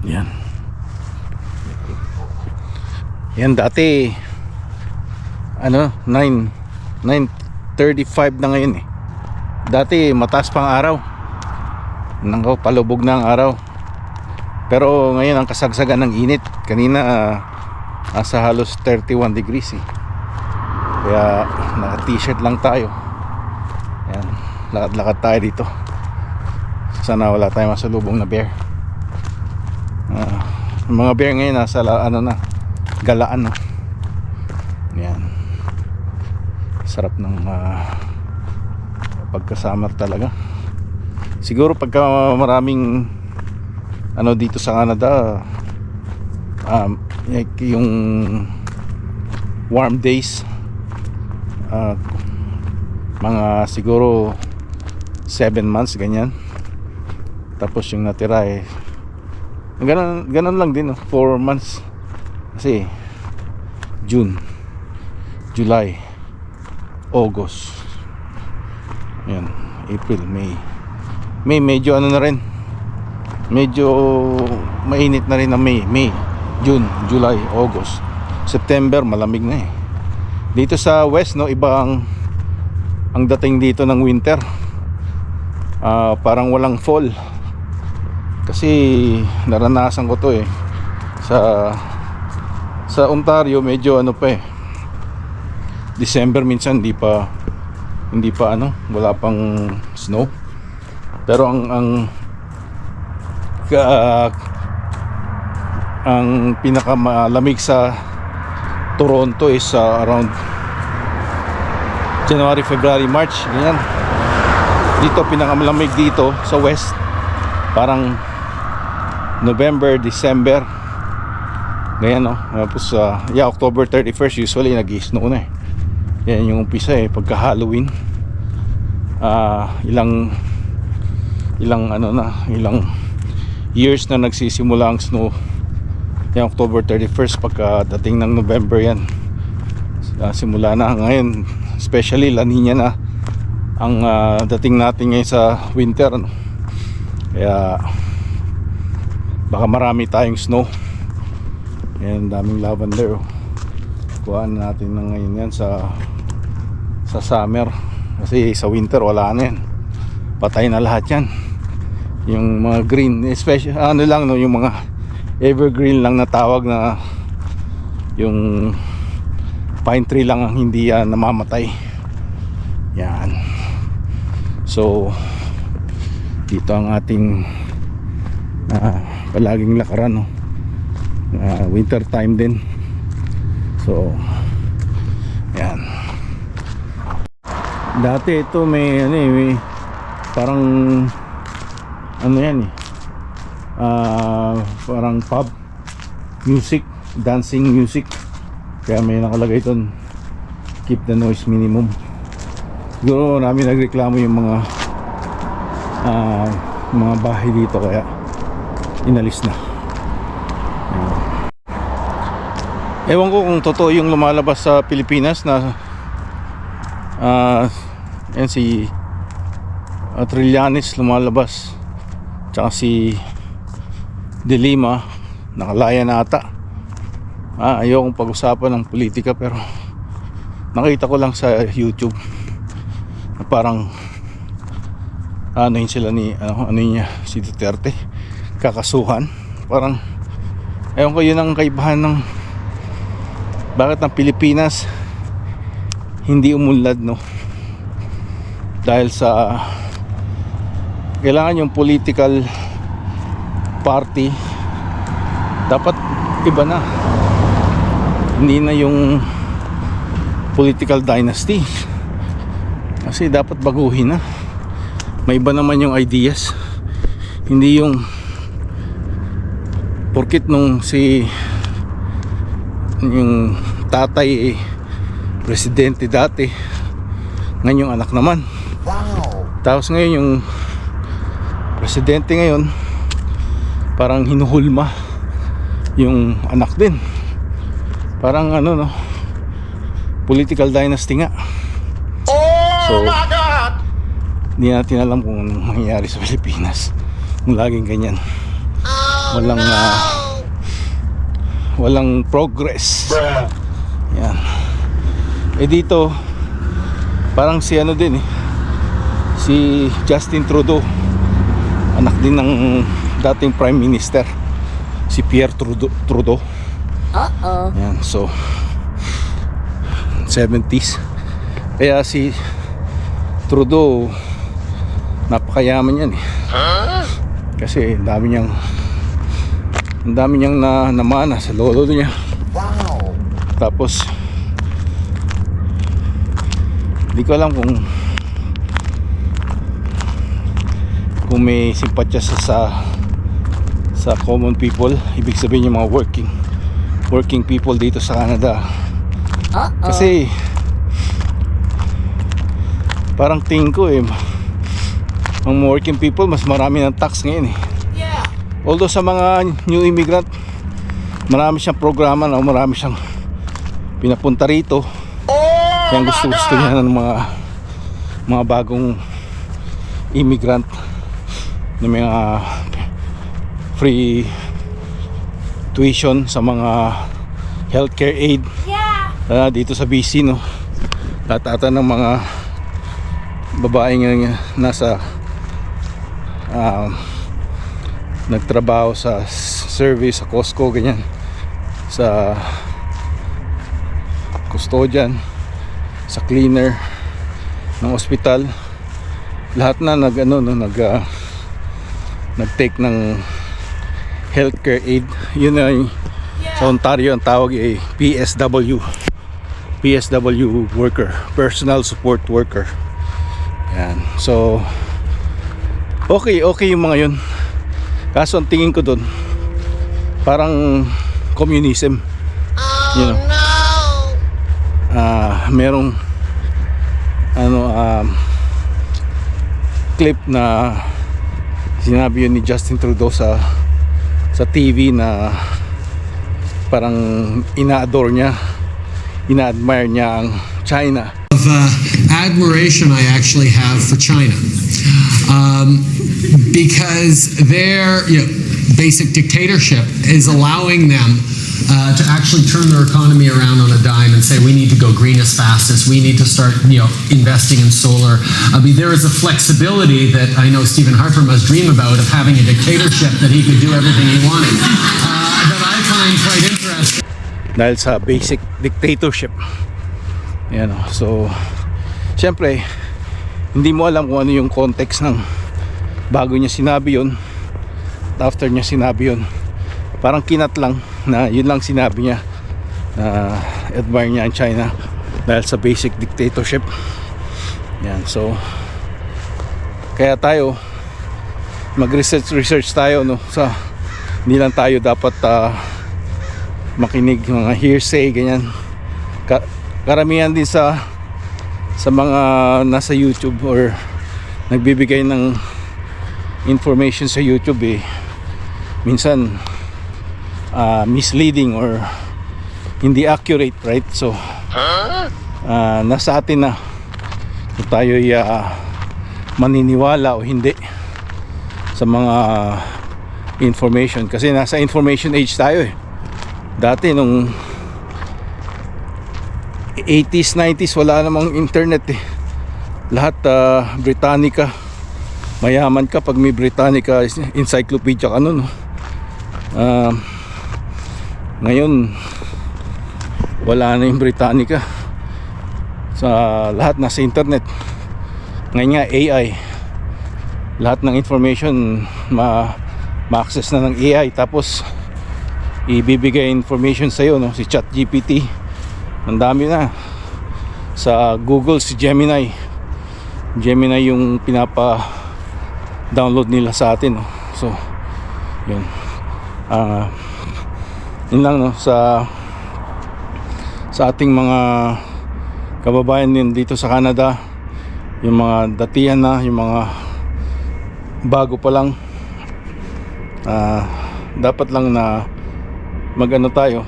Yan. Yan dati ano 9:35 na ngayon eh. Dati mataas pang araw. Nangko palubog na ang araw. Pero ngayon ang kasagsagan ng init. Kanina nasa halos 31 degrees eh. Kaya naka-t-shirt lang tayo. Yan, lakad-lakad tayo dito. Sana wala tayong masalubong na bear. Mga bear ngayon nasa galaan no? Yan. Sarap ng pagkasummer talaga. Siguro pagka maraming dito sa Canada, yung warm days, mga siguro 7 months ganyan. Tapos yung natira ganun lang din 4 months. Kasi June, July, August, yan, April, May medyo na rin, medyo mainit na rin na May, June, July, August, September malamig na eh. Dito sa west iba ang dating dito ng winter. Parang walang fall. Kasi naranasan ko to sa Ontario, medyo pa December minsan hindi pa wala pang snow. Pero ang pinakamalamig sa Toronto is around January, February, March, ganyan. Dito pinakamalamig dito sa west parang November, December, ganyan Tapos October 31st usually nag-i-snow na yan yung umpisa pagka Halloween. Ilang years na nagsisimula ang snow. Yan October 31st, pagka dating ng November yan simula na. Ngayon especially La Nina na ang dating natin ngayon sa winter kaya baka marami tayong snow. Yan, daming lavender kuhaan natin na ngayon yan sa summer. Kasi sa winter wala na yan, patay na lahat yan. Yung mga green, especially yung mga evergreen lang na tawag, na yung pine tree lang ang hindi namamatay. Yan. So dito ang ating palaging lakaran winter time din. So yan. Dati ito may parang yan parang pub music, dancing music. Kaya may nakalagay doon, keep the noise minimum. Siguro namin nagreklamo yung mga bahay dito, kaya inalis na. Ewan ko kung totoo yung lumalabas sa Pilipinas na yan si Trillanes lumalabas, tsaka si De Lima nakalaya na ata. Ayokong pag-usapan ng politika, pero nakita ko lang sa YouTube na parang yun sila ni si Duterte kakasuhan. Parang ewan ko, yun ang kaibahan ng bakit ng Pilipinas hindi umunlad dahil sa kailangan yung political party dapat iba na, hindi na yung political dynasty. Kasi dapat baguhin na, may iba naman yung ideas. Hindi yung porkit yung tatay presidente dati, ngayon yung anak naman. Tapos ngayon yung presidente ngayon parang hinuhulma yung anak din. Parang political dynasty nga. So my God, hindi natin alam kung anong mangyayari sa Pilipinas kung laging ganyan. walang progress. Yan. Dito parang si ano din si Justin Trudeau, anak din ng dating Prime Minister, si Pierre Trudeau. Yan, so 70s. Kaya si Trudeau napakayaman yan kasi ang dami niyang namana sa lolo niya. Tapos hindi ko alam kung may simpatya sa common people, ibig sabihin yung mga working people dito sa Canada. Kasi parang tingin ko ang working people mas marami ng tax ngayon although sa mga new immigrant marami siyang programa na marami siyang pinapunta rito. Kaya gusto niya ng mga bagong immigrant na mga free tuition sa mga healthcare aid dito sa BC, no? Lahat ng mga babaeng nasa nagtrabaho sa service sa Costco, ganyan, sa custodian, sa cleaner ng ospital, lahat na nag-take ng healthcare aid. Yun ay sa Ontario ang tawag ay PSW worker, personal support worker. Yan. So okay yung mga yun, kaso ang tingin ko doon parang communism, you know. Merong clip na sinabi yun ni Justin Trudeau sa TV na parang ina-admire niya ang China. Of admiration I actually have for China, because their basic dictatorship is allowing them to actually turn their economy around on a dime and say we need to go green as fast as we need to start investing in solar. I mean, there is a flexibility that I know Stephen Harper must dream about, of having a dictatorship that he could do everything he wanted, that I find quite interesting. Dahil sa basic dictatorship, so syempre hindi mo alam kung ano yung context ng bago niya sinabi yun, after niya sinabi yun. Parang kinat lang na yun lang sinabi niya, na admire niya ang China dahil sa basic dictatorship. Yan, so kaya tayo mag-research tayo, no? Hindi lang tayo dapat makinig mga hearsay, ganyan. Karamihan din sa mga nasa YouTube or nagbibigay ng information sa YouTube minsan misleading or hindi accurate, right? So nasa atin na kung tayo maniniwala o hindi sa mga information, kasi nasa information age tayo dati nung 80s, 90s wala namang internet lahat Britannica, mayaman ka pag may Britannica encyclopedia ka nun. Ngayon wala na yung Britannica, sa lahat nasa internet. Ngayon nga AI, lahat ng information ma-access na ng AI, tapos ibibigay information sa'yo, no? Si ChatGPT, ang dami na. Sa Google, si Gemini yung pinapa-download nila sa atin, no? So yun, yun lang, no? Sa ating mga kababayan din dito sa Canada, yung mga datihan na, yung mga bago pa lang, dapat lang na tayo,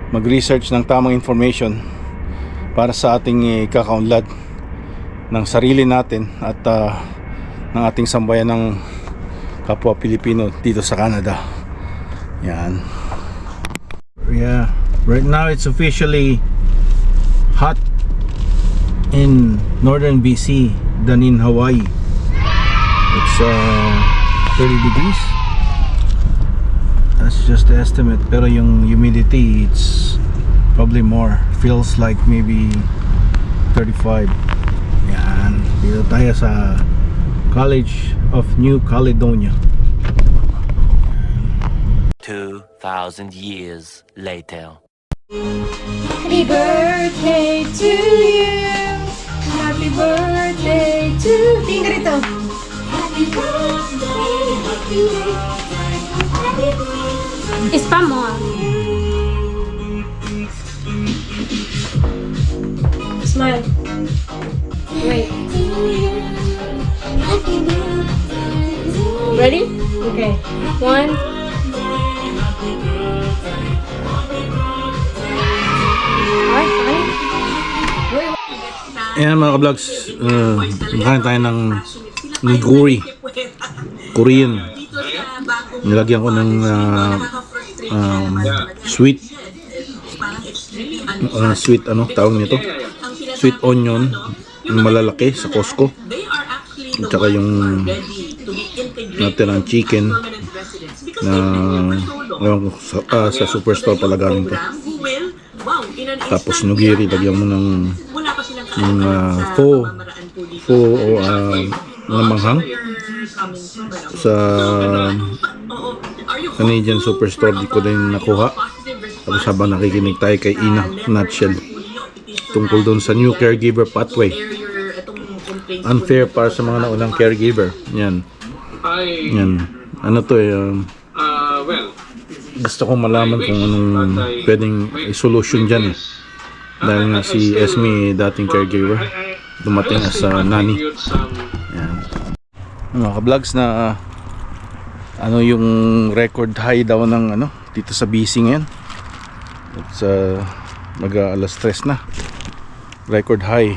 mag-research ng tamang information para sa ating ikakaunlad ng sarili natin at ng ating sambayan ng kapwa Pilipino dito sa Canada. Yan. Yeah, right now it's officially hot in northern BC than in Hawaii. It's 30 degrees. That's just the estimate. Pero yung humidity, it's probably more. Feels like maybe 35. Yan. Dito tayo sa College of New Caledonia. 2,000 years later. Happy birthday to you. Happy birthday to you. Tingin ka rito. Happy birthday. Happy birthday. Happy birthday. Spam mo ah. Smile. Wait. Ready? Okay. 1. Ayan mga ka-vlogs, makain tayo ng nigori, Korean. Nilagyan ko ng sweet ano tawag nito, sweet onion, yung malalaki sa Costco, at saka yung natirang chicken na sa superstore pala galing to. Tapos nugiri, lagyan mo ng pho na manghang sa Canadian Superstore. Di ko din nakuha. Tapos habang nakikinig tayo kay Ina Nutshell tungkol doon sa new caregiver pathway, unfair para sa mga naunang caregiver. Yan ano to gusto ko malaman kung anong pwedeng solution dyan dahil nga si Esme dating caregiver, dumating as nanny. Yan. Mga ka-vlogs, na ano yung record high daw ng dito sa BC ngayon. It's mag-alas 3 na. Record high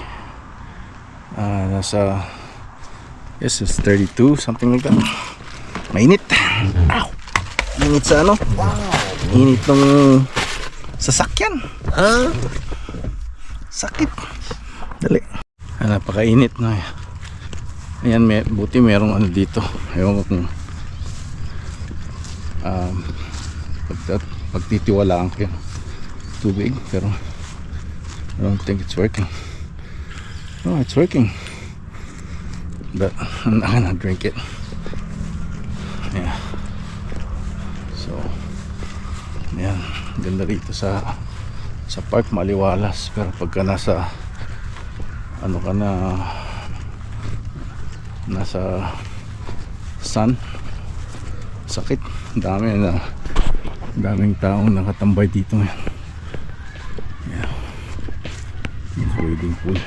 nasa it's 32, something like that. Mainit. Ow! Init sa init ng sasakyan. Sakit. Dali. Napakainit na. Ayan, buti merong dito. Ewan ko kung pagtitiwalaan ko yung tubig, pero I don't think it's working. No, it's working, but I'm not gonna drink it. Yeah. So, ayan, ganda rito sa park, maliwalas, pero pagka nasa nasa sun, sakit. Daming taong nakatambay dito ngayon. Yeah. Yung wading pool.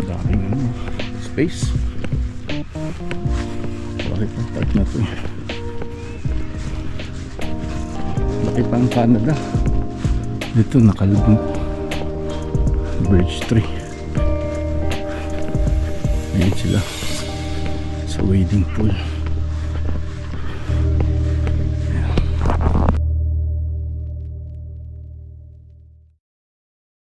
Daming space. Bakit ang park na to? Laki pa ang Canada. Dito nakalubong Bridge 3. Ayan sila sa wading pool.